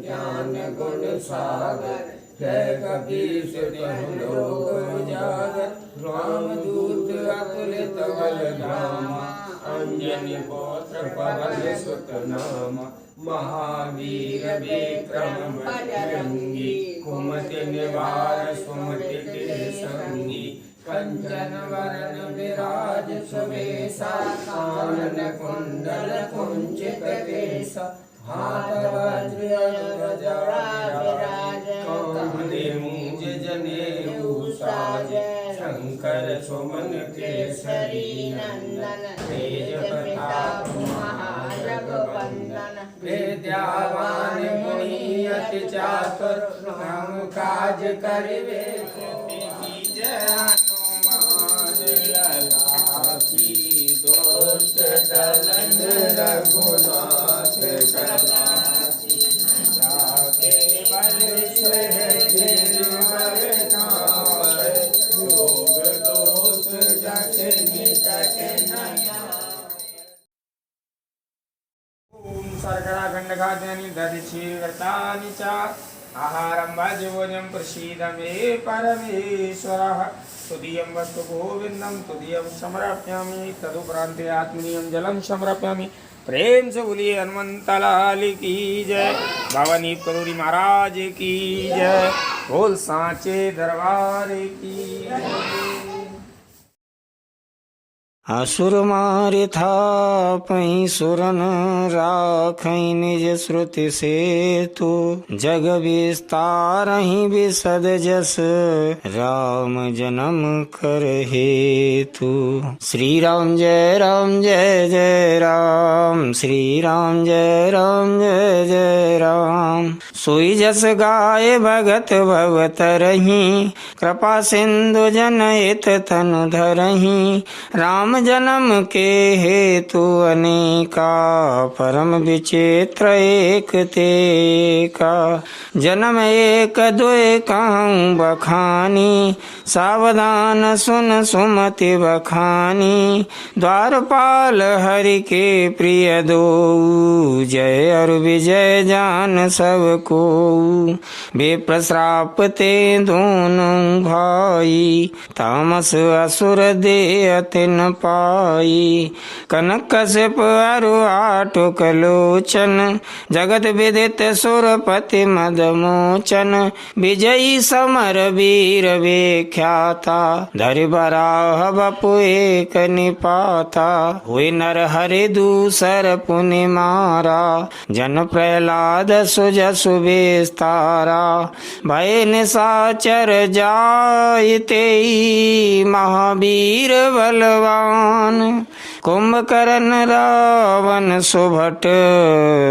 ज्ञान गुण सागर जय कपीस तिहुँ लोक उजागर रामदूत अतुलित बल धामा अंजनी पुत्र पवन सुत नामा महावीर विक्रम बजरंगी कुमति निवार सुमति के संगी कंचन वरन विराज सुवेशा कानन कुंडल कुंचित केसा हाथ वज्र ध्वजा विराज कांधे मूंज जनेऊ साज शंकर सुमन केसरी नंदन तेज प्रताप महाजगवंदन विद्यावान गुणी अति चातुर राम काज करिबे जय हनुमान लला की दुष्ट दलन रघुनाथ कला जाके बल से गिरवर खाए रोग दोष जग निकट नया सर्कराखंडखाद्यानि दधिक्षीर्व्रतानि च आहारं भोजनं प्रसीद मे परमेश्वरः तुदीयं वस्तु गोविंदं तुदीयं समर्पयामि तदुपरान्ते आत्मनीयं जलं समर्पयामि। प्रेम से बोलिए हनुमंत लाल की जय, भवानी करोड़ी महाराज की जय, बोल सांचे दरबार की जय। असुर मारे थापहि सुरन राखहि निज श्रुति सेतु जग विस्तारहि विशद जस राम जन्म कर हेतु। श्री राम जय जय राम, श्री राम जय जय राम। सोई जस गाय भगत भवतरहि कृपा सिंधु जनहित तनु धरहि। राम जन्म के हेतु अनेका परम विचित्र एक तेका। जन्म एक दुए कहूँ बखानी सावधान सुन सुमति बखानी। द्वारपाल हरि के प्रिय दो जय और विजय जान सबको। बेप्रश्राप ते दोनों भाई तामस असुर दे अतिन पाई। कनक कश्यप अरु आटुक लोचन जगत विदित सुरपति मदमोचन। विजयी समर वीर विख्याता धरि बराह बपु एक निपाता। हुए नर हरि दूसर पुनि मारा जन प्रहलाद सुजसु विस्तारा। भय निशाचर जायते महावीर बलवान। कुंभकर्ण रावण सुभट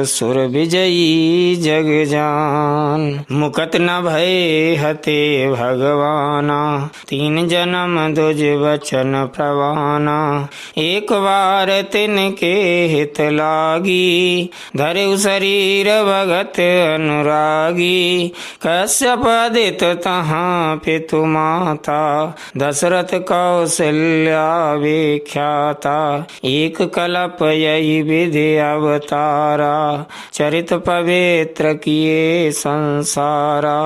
सुर विजयी जग जान। मुकत न भय हते भगवाना तीन जन्म दुज वचन प्रवाना। एक बार तिनके हित लागी धरे शरीर भगत अनुरागी। कश्यप आदित तहाँ पितु माता दशरथ कौशल्या विख्याता। एक कलप यही विधि अवतारा चरित पवित्र किए संसारा।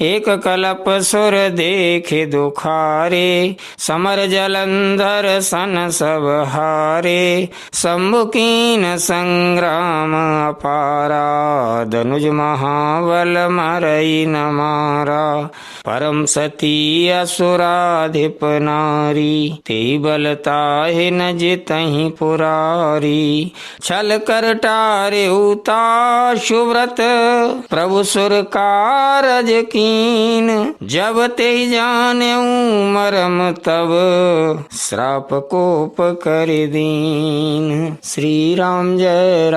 एक कलप सुर देखे दुखारे समर जलंधर सन सब हारे। शंभुकीन संग्राम अपारा धनुज महाबल मरई न मारा। परम सती असुराधिप नारी ते बलताहि न जितहि पुरारी। छल कर टारे उता शुव्रत प्रभु सुर कारज कीन। जब ते जाने मरम तब श्राप कोप कर दीन। श्री राम जय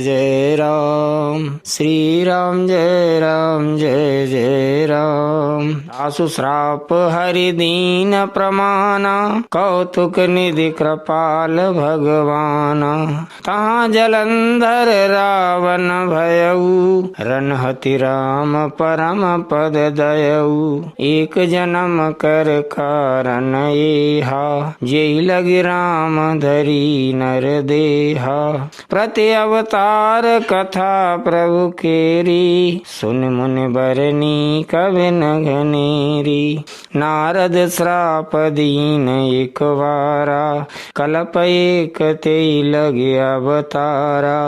जय राम, श्री राम जय जय राम। आसु श्राप हरि दीन प्रमाना, कौतुक निधि कृपाल भगवान। तहाँ जलंधर रावण भयऊ, रनहति राम परम पद दयऊ। एक जन्म कर कारण एहा, जेहि लगी राम धरी नर देहा। प्रति अवतार कथा प्रभु केरी, सुन मुनि बरनी कबिन घनेरी। नारद श्राप दीन एक बारा, कल्प एक तेई लगे अवतारा।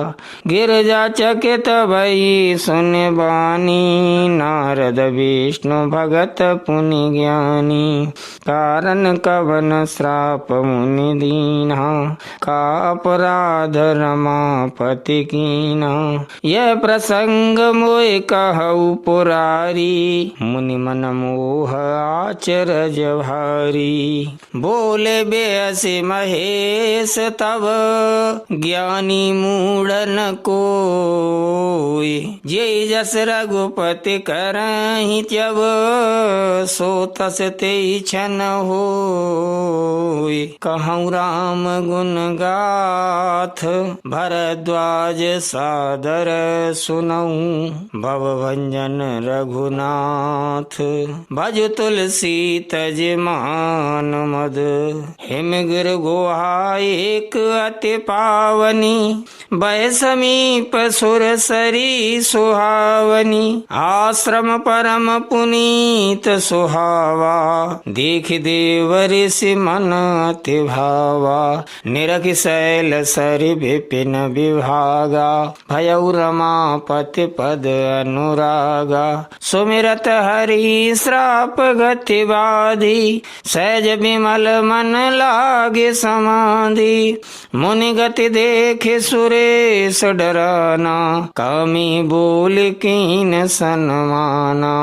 गिरजा चकित भई सुन बानी, नारद विष्णु भगत पुनि ज्ञानी। कारण कवन श्राप मुनि दीना, का अपराध रमापति कीना। यह प्रसंग मोय कहु पुरारी, मुनि मन मोह आचरज भारी। बोले बेअसि महेश तब, ज्ञानी मूढ़न कोय। जे जस रघुपति करहि त्यब, सो तस तेहि छन होय। कहूँ राम गुण गाथ, भरद्वाज सादर सुनऊँ। भव भंजन रघुनाथ, भज तुलसी तज मान मद। हिम गिर गुहा एक अति पावनी, भय समीप सुर सरी सुहावनी। आश्रम परम पुनीत सुहावा, देख देव ऋषि मन अति भावा। निरख शैल सरि विपिन विभागा, भयउ रमापति पद अनुरागा। सुमिरत हरि श्राप गति बाधी, सहज विमल मन लागे समाधि। मुनि गति देखे सुरेश डराना, कामी बोल कीन सन्माना।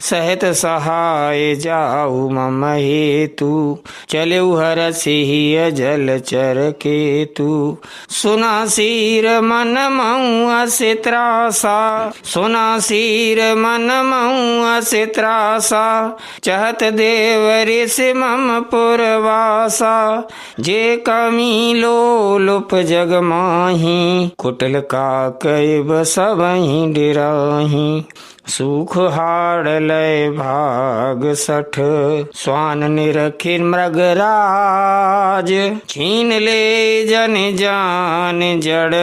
सहित सहाय जाऊ मम हेतु, चलेउ हरषि जलचर केतु। सुना सिर मन मऊ असि त्रासा, सुना सिर मन मऊ असि त्रासा। चहत देव ऋषि मम पुरवासा, जे कमी लोलुप जग माही। कुटिल काकैब सबहि डिराही, सुख हाड़ लय भाग सठ। स्वान निरखि मृगराज, छीन ले जन जान जड़।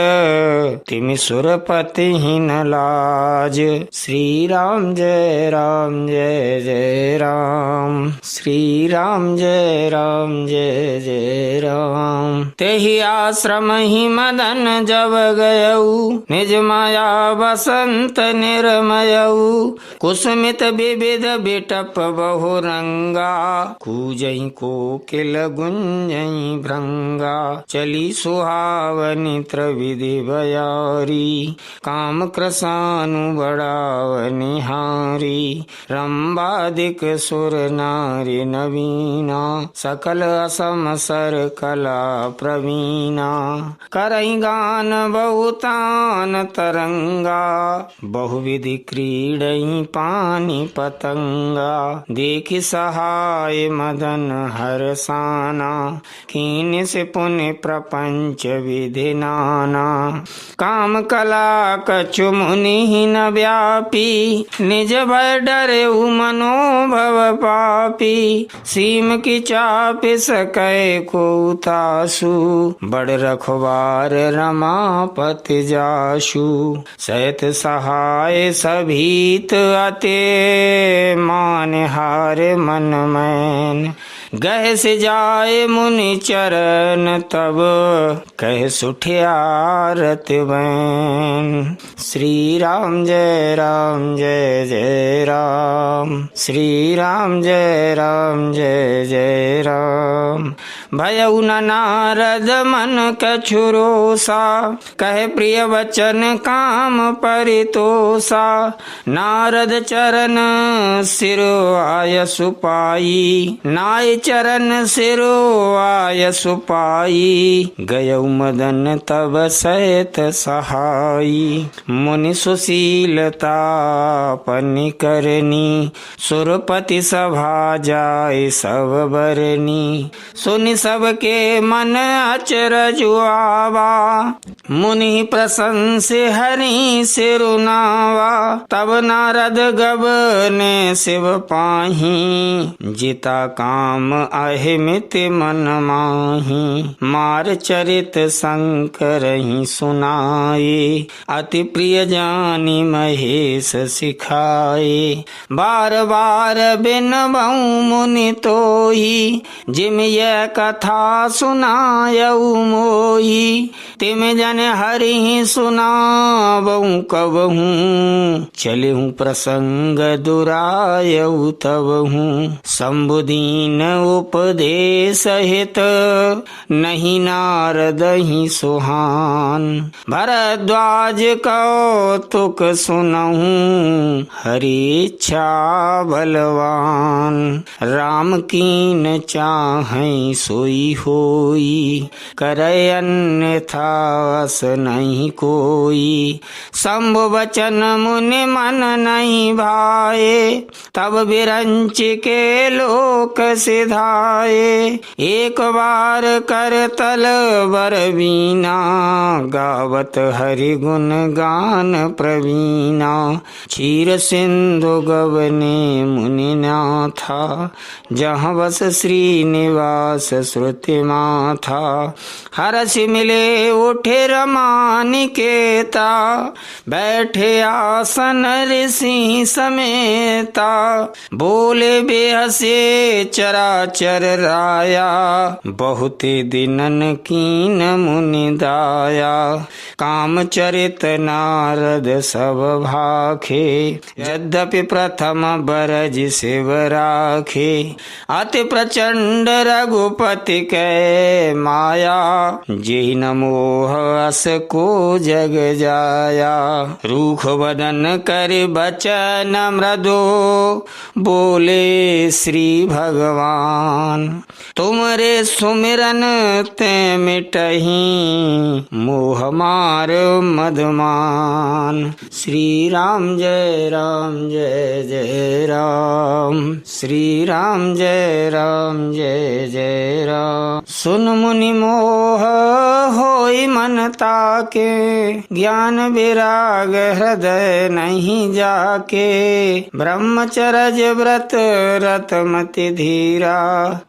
तिमि सुरपति हिन लाज, श्री राम जय राम जय जय राम। श्री राम जय राम जय जय राम। तेहि आश्रम ही मदन जब गयऊ, निज माया बसंत निर्मयऊ। कुसुमित विविध बिटप बहुरंगा, कूजई कोकिल गुंजई भृंगा। चली सुहावनी त्रिविधि बयारी, काम कृसानु बढ़ावनि हारी। रंबादिक सुर नारी नवीना, सकल असम सर कला प्रवीणा। करई गान बहुतान तरंगा, बहुविधि क्रीडई पानी पतंगा। देखि सहाय मदन हरसाना, कीन से पुण्य प्रपंच विधि नाना। काम कला कछु मुनि न व्यापी, निज भय डरे मनोभव पापी। सीम की चाप सकै को तासु, बड़ रखवार रमापति जासु। सहित सहाय सभीत अते, मान हार मन मैन। गह से जाए मुनि चरण तब, कह सुठियारत बैन। श्री राम जय जय राम। श्री राम जय जय राम। भयउ न नारद मन कछु रोसा, कहे प्रिय वचन काम परितोषा। नारद चरण सिर आय सुपाई, नाय चरण सिरो आय सुपाई, गयौ मदन तब सहित सहाई। मुनि सुशीलता पनि करनी, सुरपति सभा जाय सब बरनी। सुनि सबके मन अचरज आवा, मुनि प्रशंसे हरि सिरुनावा। तब नारद गबने शिव पाही, जिता काम अहिमित मन माही। मार चरित शंकर ही सुनाए, अति प्रिय जानी महेश सिखाए। बार बार बिनबऊ मुनि तोही, जिम यह कथा सुनायऊ मोही। तिम जन हरि सुनावऊ कबहूँ, चलहूँ प्रसंग दुरायऊ तबहूँ। शंभुदीन उपदेश हित, नहीं नारद ही सुहान। भरद्वाज कौतुक सुनहूँ, हरि इच्छा बलवान। राम कीन चाहै सोई होई, करय अन्यथा अस नहीं कोई। शंभु वचन मुनि मन नहीं भाए, तब विरंच के लोक सिधाए। एक बार कर तल बर बीना, गावत हरि गुण गान प्रवीणा। क्षीर सिंधु गवने मुनि नाथा, जहाँ बस श्रीनिवास श्रुति माथा। हरष मिले उठे रमानिकेता, बैठे आसन ऋषि समेता। बोले बेहसे चराचर राया, बहुते दिनन कीन मुनि दाया। काम चरित नारद सब भाखे, यद्यपि प्रथम बरज शिव राखे। अति प्रचंड रघुपति कै माया, जेहि न मोह अस को जग जाया। रूख वदन कर बचन मृदु, बोले श्री भगवान। तुमरे सुमिरन ते मिटहि, मोह मार मदमान। श्री राम जय जय राम, श्री राम जय जय राम। सुन मुनि मोह होई मन ताके, ज्ञान विराग हृदय नहीं जाके। ब्रह्मचर्य व्रत रतमति धीरा,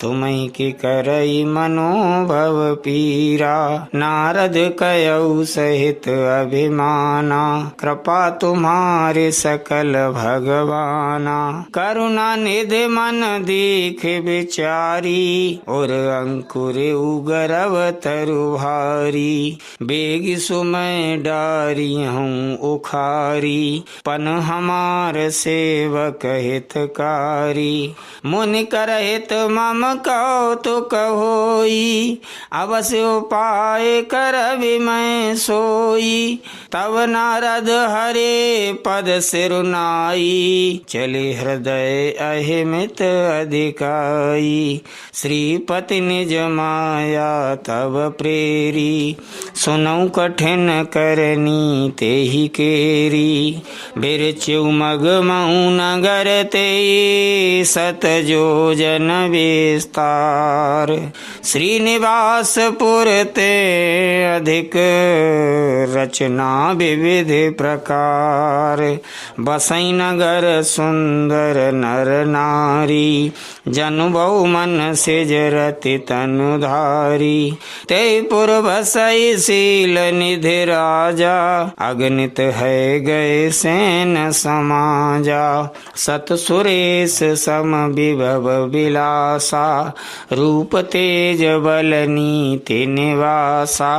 तुम्हीं की करई मनोभव पीरा। नारद कयऊ सहित अभिमाना, कृपा तुम्हारे सकल भगवाना। करुणा निधि मन दीख विचारी, और अंकुर उगरव तरु भारी। बेग सुमय डारी हूँ उखारी, पन हमार सेवक हितकारी। मुनि करहित मम कौतुक होई, अवश्य उपाय करबि मैं सोई। तब नारद हरे पद सिरुनाई, चले हृदय अहिमित अधिकाई। श्रीपति निज माया तब प्रेरी, सुनौ कठिन करनी तेहि केरी। बिरचु मग मऊ नगर ते, सत जोजन विस्तार। श्रीनिवासपुर ते अधिक, रचना विविध प्रकार। बसई नगर सुंदर नर नारी, जनु बहु मन से जरति तनुधारी। ते पुर बसई शील निधि राजा, अगणित है गए सेन समाजा। सत सुरेश सम विभव विलासा, रूप तेज बल नीति निवासा।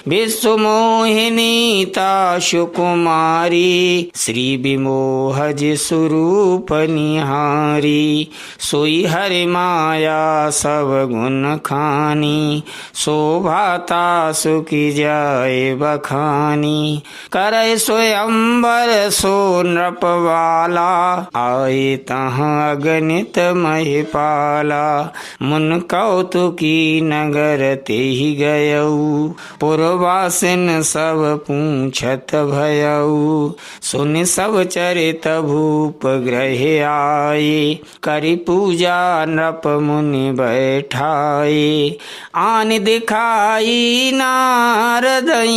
विश्व मोहिनी ताशु कुमारी, श्री विमोहज स्वरूप निहारी। सोई हरि माया सब गुण खानी, शोभाता सुखी जाए बखानी। करे स्वयंवर सो नृपवाला, आए तहाँ अगणित महिपाला। काला। मुन कौतुकी नगर ते ही गयऊ, पुरवासिन सब पूछत भयऊ। सुन सब चरित भूप ग्रह आए, करि पूजा नृप मुनि बैठाए। आन दिखाई नारदई,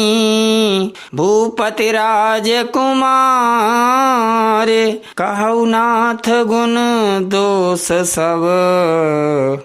भूपति राजकुमार। कहु नाथ गुण दोष सब,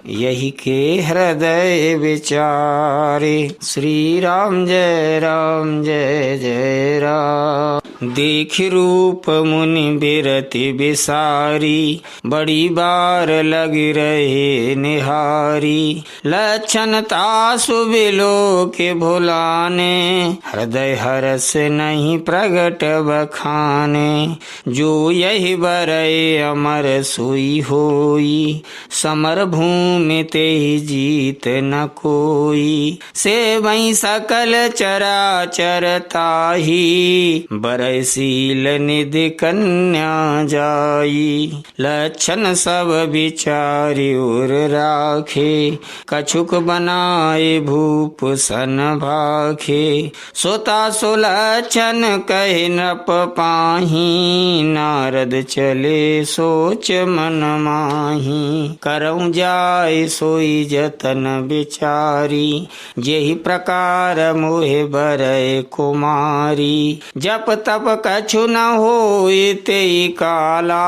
यही के हृदय विचारे। श्री राम जय राम जय जय राम। देख रूप मुनि बिरति बिसारी, बड़ी बार लग रहे निहारी। लक्षण तासु बिलो के भुलाने, हृदय हरस नहीं प्रगट बखाने। जो यही बरय अमर सोई होई, समर भूमि ते जीत न कोई। से वही सकल चराचर ताही, बरसील निधि कन्या जाई। लक्षण सब विचारि उर राखे, कछुक बनाए भूप सन भाखे। सोता सुलक्षण कहे नृप पाही, नारद चले सोच मन माही। करऊं जाय सोई जतन विचारी, जेहि प्रकार मोहे बरय कुमारी। जप तप कछु न होय तेई काला,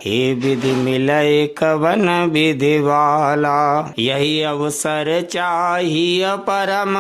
हे विधि मिलय कवन विधि वाला। यही अवसर चाहिए परम,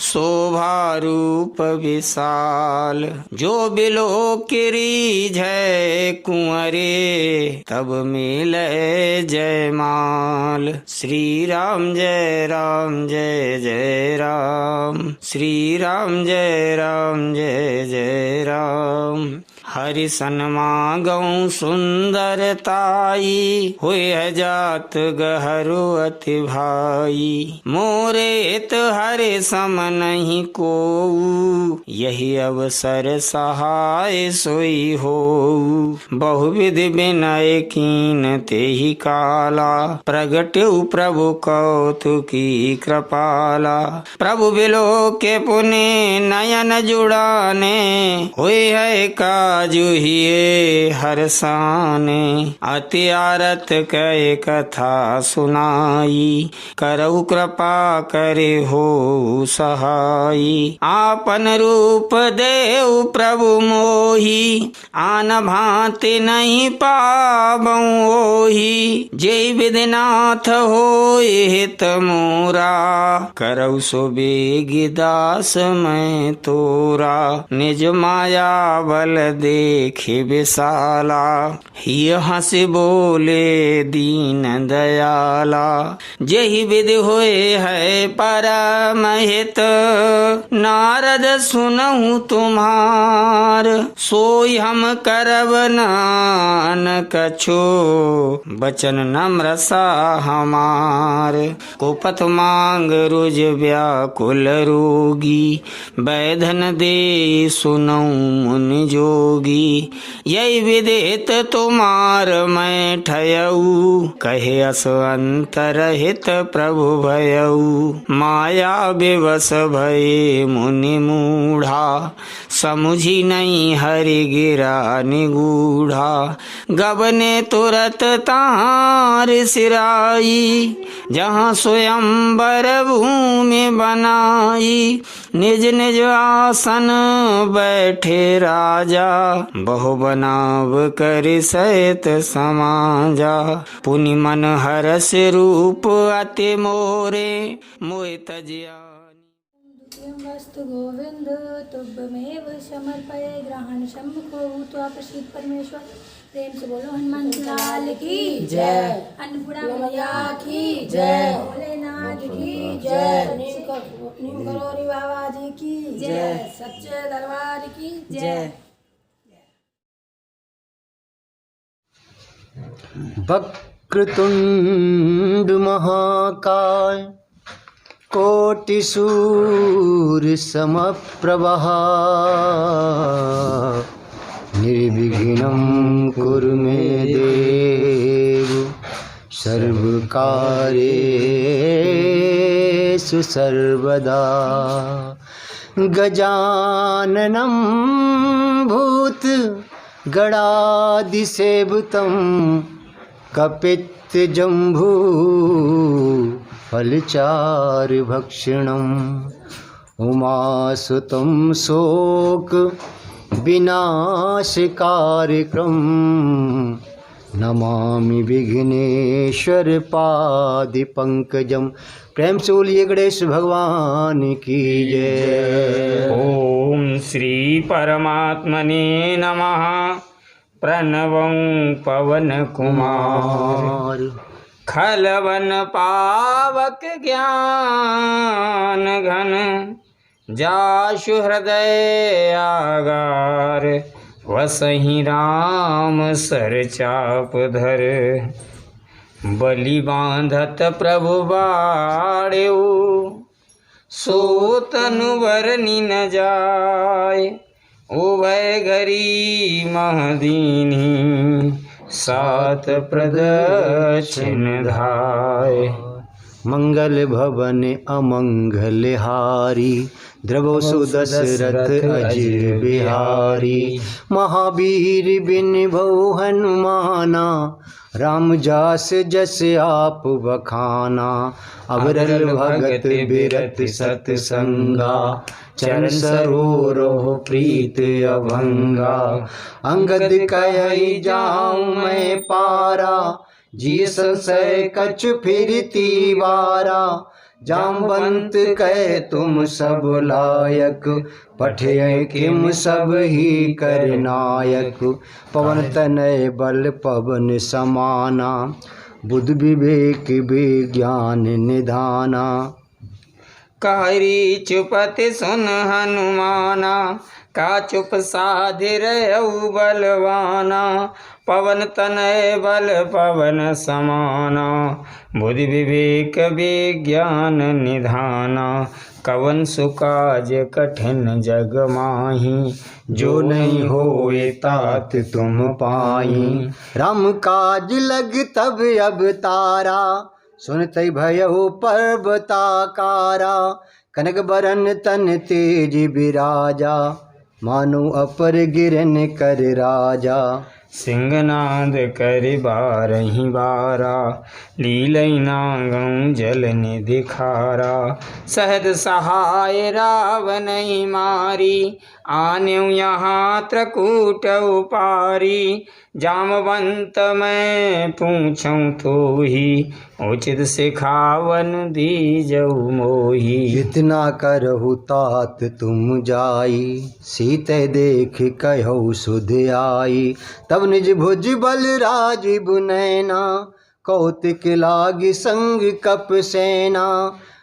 शोभा रूप विशाल। जो बिलो किरीझ है कुंवरे, तब मिले जयमाल। श्री राम जय राम जय जय राम। श्री राम जय राम जय जय राम। हरि सन्मागऊं सुंदरताई, हुए जात गहरु अति भाई। मोरे इत हरि सम नहीं कोऊ, यही अवसर सहाय सोई होऊ। बहुविधि विनय कीन तेहि काला, प्रगट्यु प्रभु कौतुकी कृपाला। प्रभु बिलो के पुने नयन जुड़ाने, हुए है काजुहिए हरसाने। अति आरत कहे कथा सुनाई, करहु कृपा करे हो सहाई। आपन रूप देव प्रभु मोही, आन भांति नहीं पाबऊं ओही। जय विधिनाथ होय हित मोरा, करऊ सो बेगी दास मैं तोरा। निज माया बल देखे विशाला, हिय हंसी बोले दीन दयाला। जही विधि होए है परम हित, नारद सुनहु तुम्हार। सोई हम करब नान कछो, बचन नम्र सा हमार। कुपथ मांग रुज व्याकुल रोगी, बैधन दे सुनऊं मुनि जोगी। यही विदित तुमार मैं ठयऊ, कहे अस अंतर हित प्रभु भयऊ। माया विवश भये मुनि मूढ़ा, समुझी नहीं हरि गिरा निगूढ़ा। गबने तुरत तार सिराई, जहाँ स्वयंवर भूमि बनाई। निज निज आसन बैठे राजा, बहु बनाव कर सहित समाजा। पुनि मन हरस रूप अति मोरे, मोहि तजिया। वस्तु गोविंद तुभ्यमेव समर्पये, ग्रहण सम्मुखो भूत्वा प्रसीद परमेश्वर। प्रेम से बोलो हनुमान लाल की जय, अन्नपूर्णा मैया की जय, भोलेनाथ की जय, नीम करोरी बाबा जी की जय, सच्चे दरबार की जय। वक्रतुंड महाकाय, कोटि सूर्य समप्रभा। निर्विघ्नं कुरु मे देव, सर्वकार्येषु सर्वदा गजाननं भूतगणादिसेवितं कपित्थजम्बू फलचारुभक्षणम् उमासुतं शोक विनाशकार्यक्रम नमामि विघ्नेश्वर पादि पंकजम। प्रेम से बोलिए गणेश भगवान की जय। ओम श्री परमात्मने नमः। प्रणवं पवन कुमार खलवन पावक ज्ञान घन जाशु हृदय आगार वसहि राम सर चाप धर बलि बांधत प्रभु बाड़ेऊ सो तनुवर न जाय उभय घरी महदीनी सात प्रदक्षिण धाय। मंगल भवन अमंगल हारी द्रवो सुदशरथ अजिर बिहारी महावीर बिन भौ हनुमाना राम जास जस आप बखाना अवरल भगत बिरत सतसंगा चरण सरोरोह प्रीत अभंगा अंगद कहि जाऊं मैं पारा जी संशय कछ फिरती वारा जामवंत कह तुम सब लायक पठे किम सब ही कर नायक पवन तनय बल पवन समाना बुद्ध विवेक विज्ञान निधाना कारी चुपति सुन हनुमाना का चुप साधिर बलवाना पवन तनय बल पवन समाना बुद्धि विवेक विज्ञान निधाना कवन सुकाज कठिन जग माही जो नहीं होए तात तुम पाई राम काज लग तब अब तारा सुनत भयो पर्वताकारा कनक बरन तन तेज बिराजा मानो अपर गिरन कर राजा सिंहनाद कर बारही बारा लीलई नागं जल निधि खारा सहद सहाय रावण मारी आन्यु यहाँ त्रकूट उपारी जामवंत मैं पूछूं तो ही उचित सिखावन दीजऊ मोही इतना करहु तात तुम जाई सीते देख कहु सुध आई तब निज भुज बल राजीव नैना कौतिक लागी संग कप सेना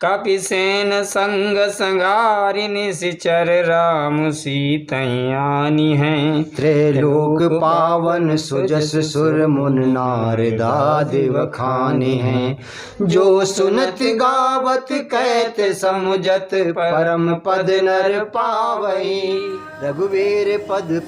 कपि सेन संग संगारि निश्चर राम सीतयानी हैं त्रैलोक पावन सुजस सुर मुन नारदादि वखाने हैं जो सुनत गावत कहत समुझत परम पद नर पावई रघुवीर पद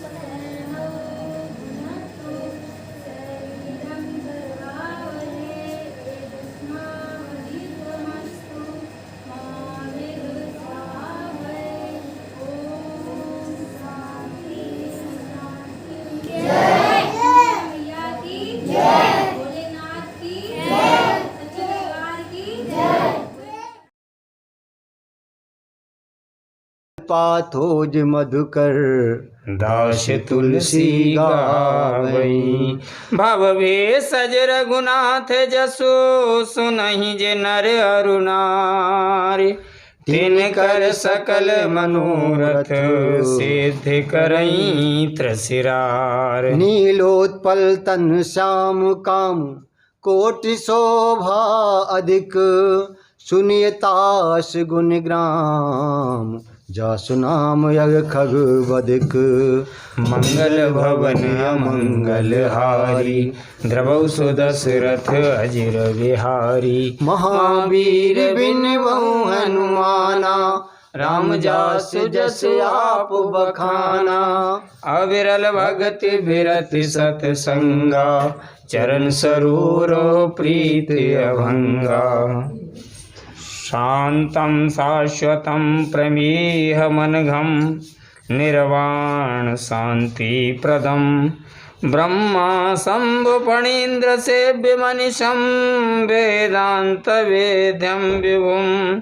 पाथोज मधुकर दास तुलसी गावई भव भेषज रघुनाथ जसो सुनहि जे नर अरुणारि तिन कर सकल मनोरथ सिद्ध करई त्रसिरार नीलोत्पल तन श्याम काम कोटि शोभा अधिक सुनियतास गुण ग्राम जासु नाम यग खग बदिक मंगल भवन अमंगल हारी द्रवौ सुदशरथ अजिर बिहारी महावीर बिन बहु हनुमाना राम जास जस आप बखाना। अविरल भगति बिरति सतसंगा, चरण सरोरो प्रीति अभंगा। शांतं शाश्वतं प्रमेहमनघं, निर्वाण शांति प्रदम। ब्रह्मा शंभु फणीन्द्र सेव्यमनिशं, वेदांत वेद्यं विभुं।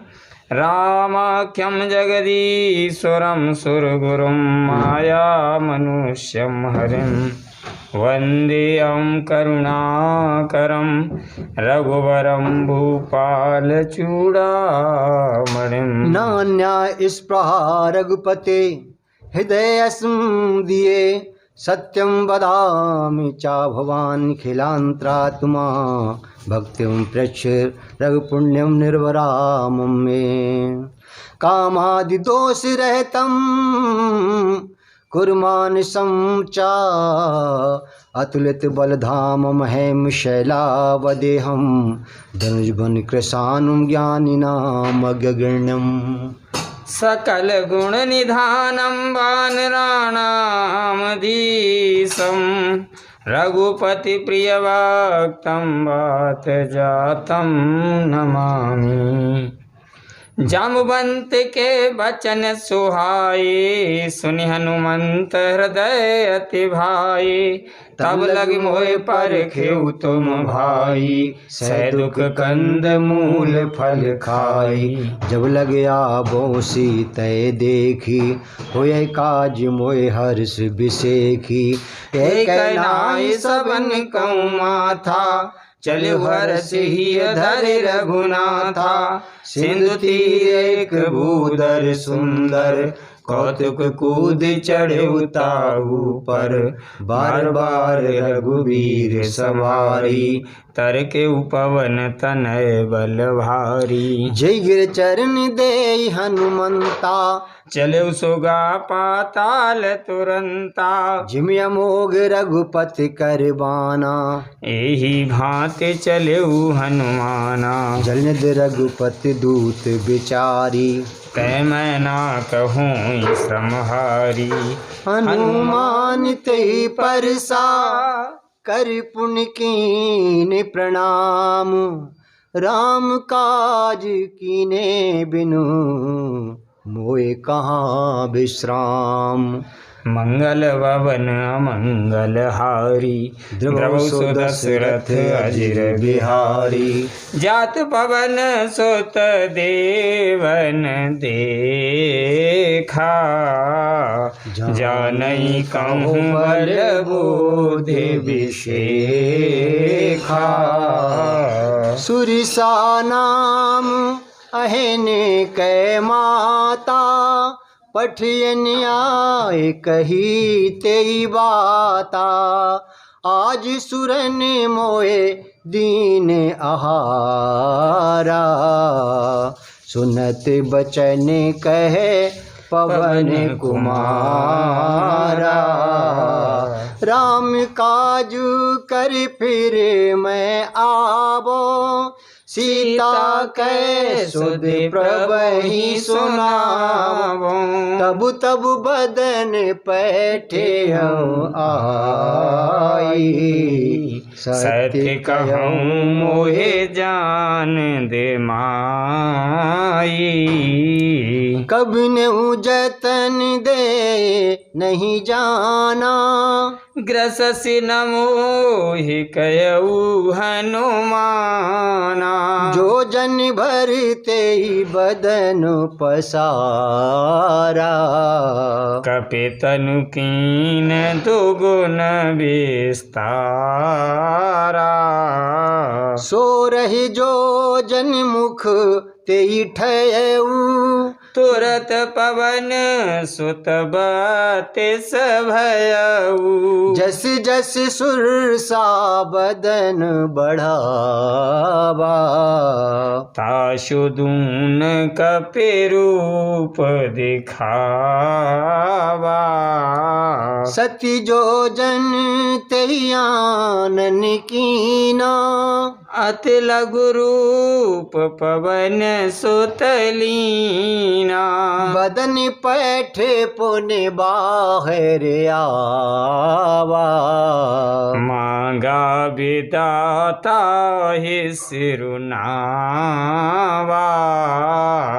रामाख्यं जगदीश्वरं सुरगुरुं, माया मनुष्यं हरिं। वन्देऽहं करुणाकरं रघुवरं भूपालचूडामणिं। नान्या स्पृहा रघुपते हृदयस्म दिए, सत्यं वदामि चा भवान् खिलांतरात्मा। भक्तिं प्रच्छ रघुपुण्यं निर्वरामं मे। कामादि दोष रहितं कुर्मानसं चा, अतुलित बलधाम महेम शैलावदेहं। धनुजबन कृशानुं ज्ञानिनां अग्रगण्यम्। सकल गुण निधानं वानराणामधीशं, रघुपति प्रिय भक्तं वात जातं नमामि। जाम्बवंत के बचन सुहाए, सुनि हनुमंत हृदय अति भाए। तब लग मोहि परखेउ तुम भाई, सह दुख कंद मूल फल खाई। जब लग आबो सीतै देखी, होय काज मोय हर्ष बिसेखी। एक नाई सबन कहूँ माथा, चले हर्ष ही धर रघुनाथा। सिंधु तीर एक भूधर सुंदर, कौतुक कूद चढ़े उताऊ पर। बार बार रघुवीर सवारी, तर के उपवन तनय बल भारी। जय गिर चरण दे हनुमंता, चले सुगा पाताल तुरंता। जिम अमोघ रघुपति करबाना, एही भांति चले हनुमाना। जलनिध रघुपति दूत बिचारी, तै मैं ना कहूँ श्रमहारी। हनुमान तेहि परसा, कर पुण्य कीन प्रणाम। राम काज कीने बिनु, मोए कहाँ विश्राम। मंगल भवन अमंगल हारी, द्रवसु दशरथ अजिर बिहारी। जात पवन सुत देवन देखा, जानई कहूँ बल बुद्धि विशेखा। सुरिसा नाम अहने कै माता, पठियन आए कही तेरी बाता। आज सुरन मोए दीन आहारा, सुनत बचन कहे पवन कुमारा। राम काजू कर फिर मैं आवो, सीता कै सुध प्रभहि सुनावो। तब तब बदन पैठे आई, सत्य कहूँ मोहे जान दे माई। कब नेहु जतन दे नहीं जाना, ग्रससि न मोहि कयऊ हनुमाना। जो जन भरते ही बदन पसारा, कपि तनु कीन दुगुन विस्तारा। सो रही जो जन मुख तेई ठयऊ, तुरत पवन सुत बतिस भयऊ। जस जस सुरसा बदन बढ़ावा, ताशु दून कपि रूप दिखावा। सती जो जन तेई आनन कीना, अति लघु रूप पवन सुतलीना। बदन पैठे पुनि बाहर आवा। मांगा विदाता ही सिरुनावा।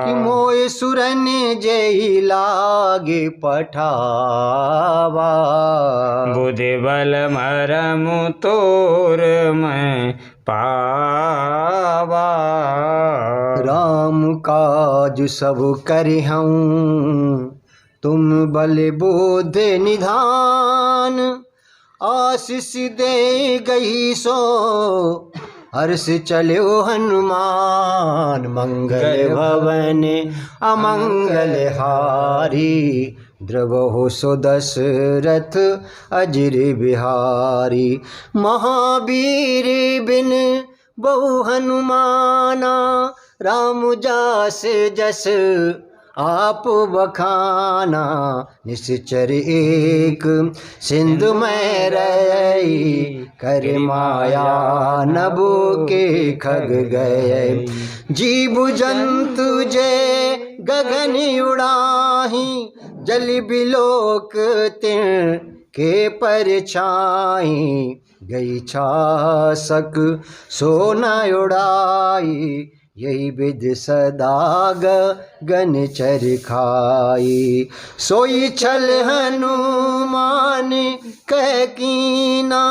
कि मोय सुरन जय लागे पठावा। बुद्धि बल मरम तोर मैं पावा। राम काज सब करिहूँ तुम बल बोध निधान। आशीष दे गई सो हर्ष चलो हनुमान। मंगल भवन अमंगल हारी द्रवहु सो दशरथ अजिर बिहारी। महावीर बिन बहु हनुमाना राम जास जस आप बखाना। निश्चर एक सिंधु में रही कर माया नभो के खग गए। जीव जंतु जय गगन उड़ाही जल बिलोक तिन के परछाई। गई छासक सोना उड़ाई यही विध सदा गगन चरखाई। सोई छल हनुमान कह कीना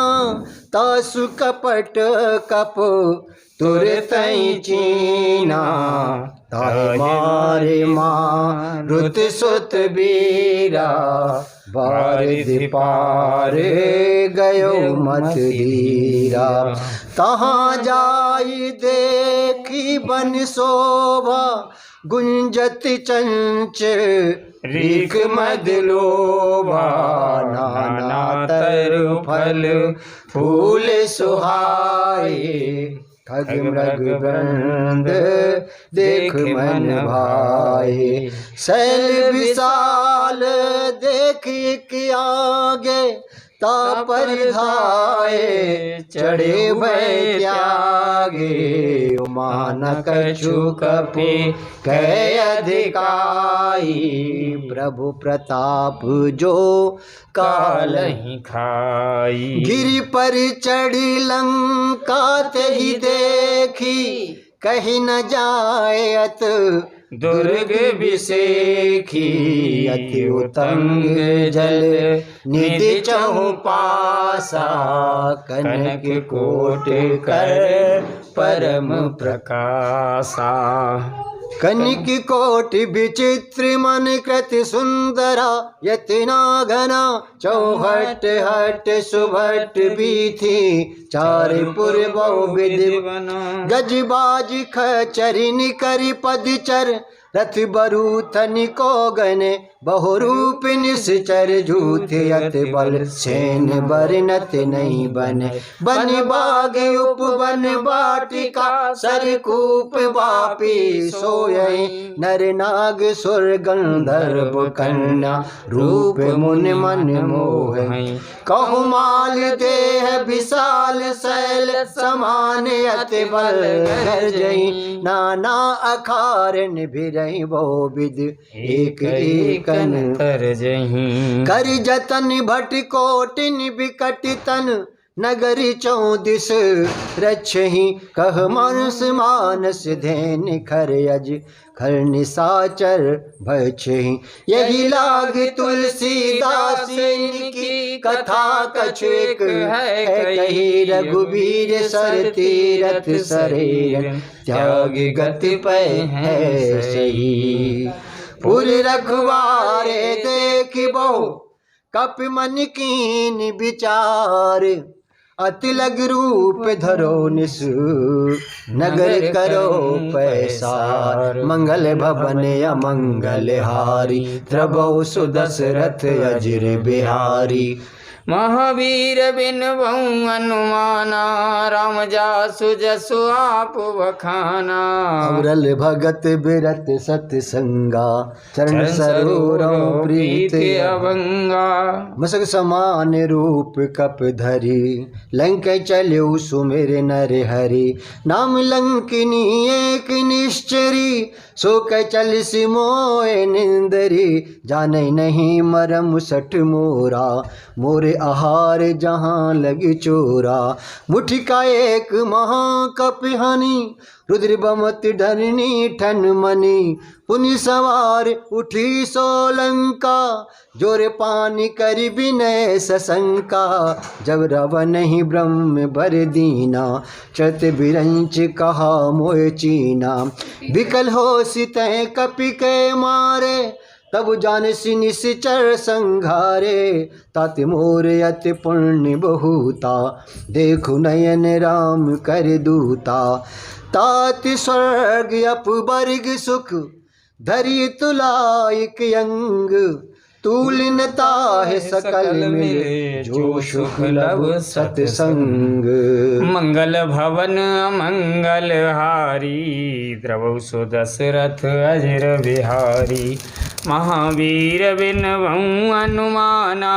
तासु कपट कप तुरत चीना। ताहि मारे मारुत सुत बीरा बारिधि पार गयो मत धीरा। तहाँ जाई देखी बन शोभा गुंजत चंच रीख मद लोभा। नाना तरु फल फूल सुहाए खग मृग वृंद देख मन भाए। शैल विशाल देख के आगे तापर धाये चढ़े भय त्यागे। मान कछु कपि कै अधिकाई प्रभु प्रताप जो कालहि खाई। गिरि पर चढ़ी लंका ते ही देखी कहीं न जाए अत दुर्ग विसेखी। अति उतंग जल निधि चहु पासा कनक कोट कर परम प्रकाशा। कनिक कोट विचित्र मन कृति सुंदरा यतना घना। चौहट हट सुभट बीथी चारिपुर बहुविध गजबाज खचरिन करि पदचर। रथ बरूथन को गने बहुरूप निश्चर झूठ अत बल सेन बरनत नहीं बने। बन बाग उपवन वाटिका सरकूप वापी सोये। नर नाग सुर गंधर्व कन्या रूप मुनि मन मोहे। कहु माल देह विशाल शैल समान अति बल गर्जई। नाना अखारन भिरई बहु विध एक एकन तरजहि। कर जतन भट कोटिन बिकट तन नगरी चौदिस रक्षहि। कह मानस मानस धैन खर अज खर निसाचर भक्षहि। यही लाग तुलसीदास की कथा कछु एक है कही। रघुबीर सर तीरथ सरे त्याग गति पै है सही। पुर रखवारे देख बहु कप मन कीन विचार। अति लग रूप धरो निसु नगर करो पैसार। मंगल भवन अमंगल हारी द्रवहु सो दशरथ अजिर बिहारी। महावीर बिन बहु अनुमाना, राम जासु जसु आप बखाना। अवरल भगत बिरत सतसंगा, चरण सरोवरों प्रीत अभंगा। मसक समान रूप कप धरी, लंक चल्यो सुमिर नर हरि। नाम लंकिनी एक निश्चरी, सो कै चल सिमोए निंदरी। जाने नहीं मरम सठ मोरा, मोरे आहार जहाँ लगी चोरा। मुठि का एक महाकप हनी, रुद्र बमत धरनी ठन मनी। पुनि सवार उठी सोलंका, जोर पानी कर विनय सशंका। जब रावण ही ब्रह्म बर दीना, चत बिरंच कहा मोह चीना। विकल हो सितह कपि के मारे, तब जान सि निश्चर संघारे। तात मोर अति पुण्य बहुता, देखु नयन राम कर दूता। तात स्वर्ग अपवर्ग सुख, धरि तुलाइक अंग। तूलिनता है सकल मिले, जो सुख लब सतसंग। मंगल भवन मंगल हारी, द्रवौ सो दशरथ अजर बिहारी। महावीर बिन बहु अनुमाना,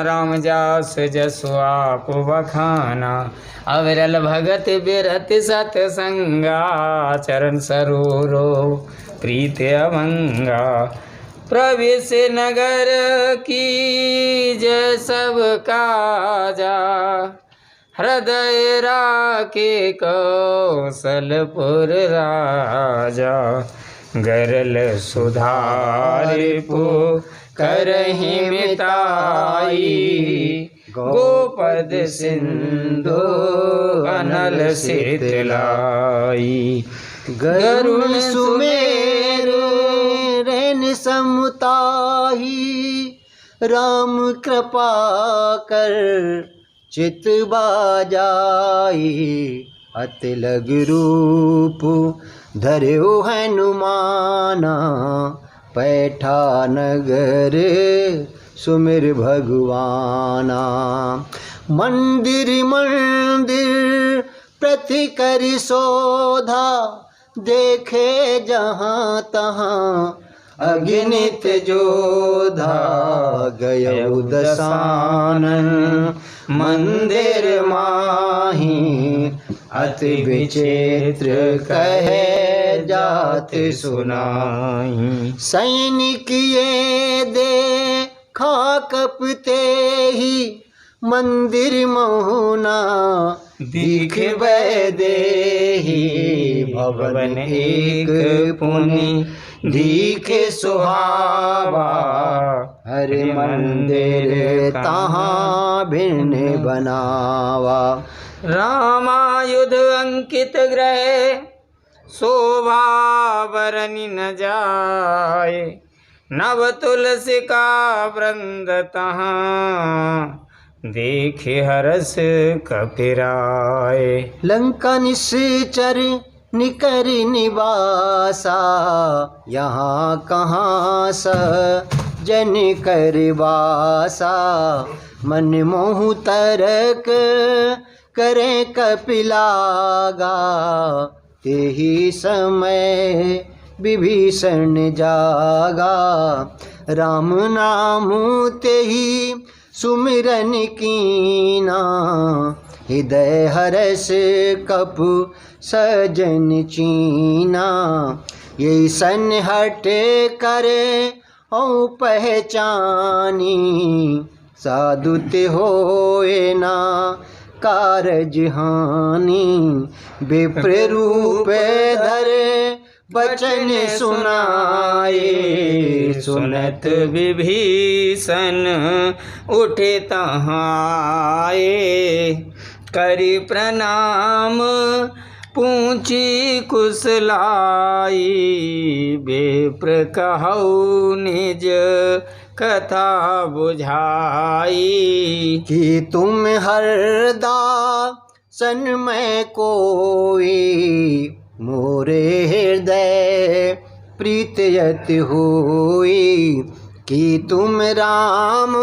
राम जास जसु आप बखाना। अविरल भगत बिरत सतसंगा, चरण सरोवरो प्रीत अभंगा। प्रवेश नगर की जय सब काजा, हृदय राखे कौशलपुर राजा। गरल सुधार पो करहि मिताई, गोपद सिंधु अनल शीतलाई। गरुण सुमेरु रैन समुताही, राम कृपा कर चित बाजाई। अति लग रूप धर्यो हनुमाना, पैठा नगर सुमिर भगवाना। मंदिर मंदिर प्रति कर शोधा, देखे जहाँ तहाँ अगणित जोधा। गयो दसानन मंदिर माही, अति विचित्र कहे जात सुनाई। सैनिक ये देखा कपते ही, मंदिर मोहना दिख देही। भवन एक पुनि दिखे सुहावा, हरि मंदिर तहाँ भिन्न बनावा। रामायुध अंकित ग्रह, शोभा बरनि न जाए। नव तुलसी का वृंद तहाँ, देखे हरस कपिराए। लंका निश्चर निकर निवासा, यहाँ कहाँ स जन कर वासा। मन मोह तरक करे कपिलागा, तेहि समय विभीषण जागा। राम नाम तेहि सुमिरन कीना, हृदय हरस कपु सजन चीना। ये सन हट करे औ पहचानी, साधुत होए ना कारज हानि। विप्र रूप धरे बचन सुनाए, सुनत विभीषण उठे तहाए। करि प्रणाम पूछी कुशलाई, विप्र कहौ निज कथा बुझाई। कि तुम हरदा सन में कोई, मोरे हृदय प्रीत यति होई। कि तुम राम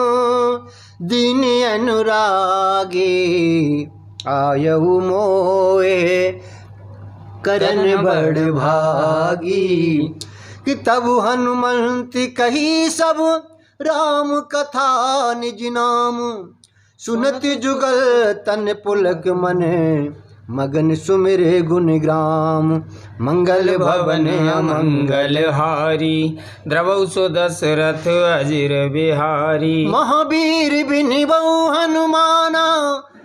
दीन अनुरागे आयऊ मोए करन बड़ भागी। कि तब हनुमंत कही सब राम कथा निज नाम। सुनत जुगल तन पुलक मन मगन सुमिरे गुण ग्राम। मंगल भवन अमंगल हारी द्रवौ सो दशरथ अजिर बिहारी। महावीर बिनिबऊ हनुमाना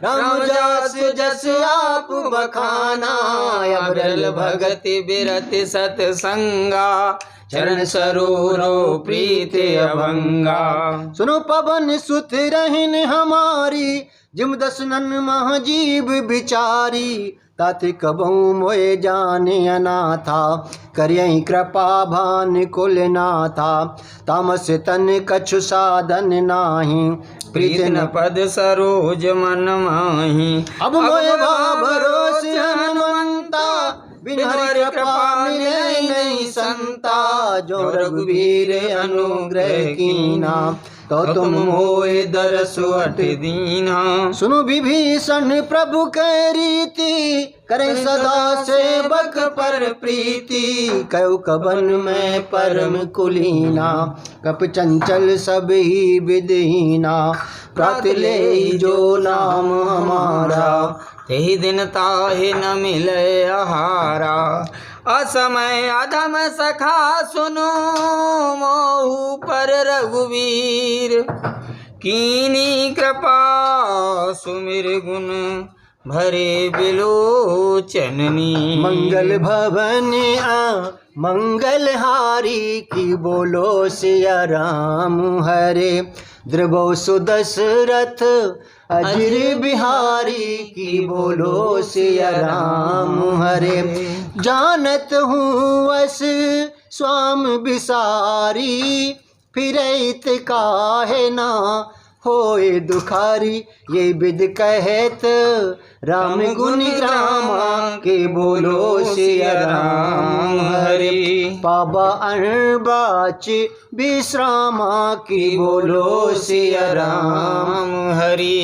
राम जस जस आप बखाना। अबरल भगति बिरति सतसंगा चरण सरोरो प्रीति अभंगा। सुनो पवन सुत रहन हमारी जिम दसनन महाजीव बिचारी। ताति कबहू मोए जाने अनाथा करियहि कृपा भान कुल नाथा। तामस तन कछु साधन नाही प्रीत न पद सरोज मन माही। अब मोए भरोस हनुमंता बिन हरि कृपा मिले नहीं संता। जो रघुवीर अनुग्रह कीना तो तुम होए दरसु अट दीना। सुनो विभीषण प्रभु कै रीति करें सदा सेवक पर प्रीति। कयो कबन में परम कुलीना कप चंचल सब ही विदहीना। प्रात ले जो नाम हमारा तेहि दिन ताहि न मिले आहारा। असमय अधम सखा सुनो मोहु पर रघुवीर। कीनी कृपा सुमिर गुण भरे बिलोचननी। मंगल भवन मंगल हारी की बोलो सिया राम हरे। द्रवौ सुदशरथ अजिर बिहारी की बोलो सिया राम हरे। जानत हूँ अस स्वाम बिसारी फिरैत काहे ना होए दुखारी। ये विद कहत राम गुण ग्रामा के बोलो सिया राम हरि। पाबा अणबाच विश्रामा की बोलो सिया राम हरि।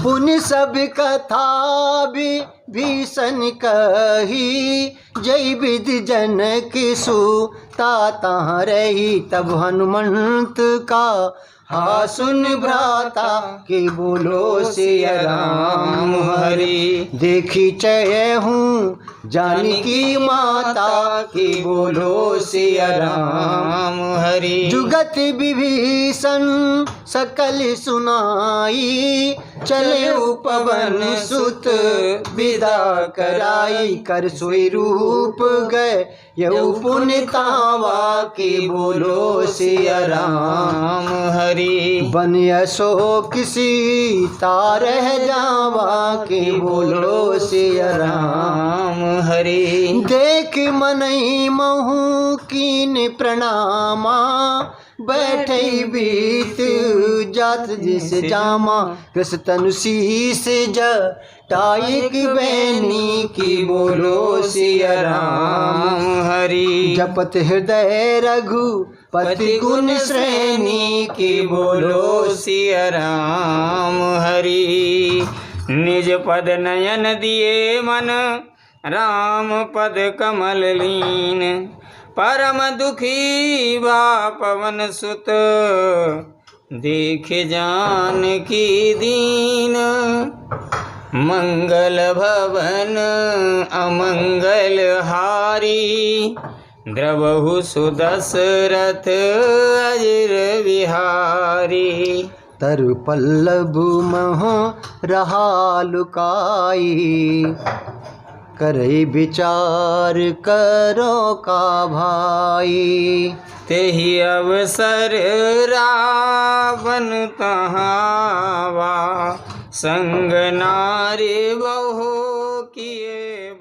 पुन सब कथा भीषण कही जय विद जनक सुता रही। तब हनुमंत का हा सुन भ्राता के बोलो सिया राम हरि। देखी चय हूँ जानकी माता की बोलो सिया राम हरि। जुगत विभीषण सकल सुनाई चले उपवन सुत विदा कराई। कर सोई रूप गए यऊ पुनितावा की बोलो सिया राम हरि। बन यसो किसी तारह जावा की बोलो सिया राम हरि। देख मनई महू कीन प्रणामा बैठे बीत जात जिस जामा। कृष्ण तनु शीस जटाइक बैनी की बोलो सिया राम हरि। जपत हृदय रघुपति गुण श्रेणी की बोलो सिया राम हरि। निज पद नयन दिए मन राम पद कमल लीन। परम दुखी बा पवन सुत देख जानकी दीन। मंगल भवन अमंगल हारी द्रवहु सुदशरथ अजिर बिहारी। तरु पल्लव मह रहा लुकाई करई विचार करो का भाई। तेहि अवसर रावण तहावा संग नारी बहु किए।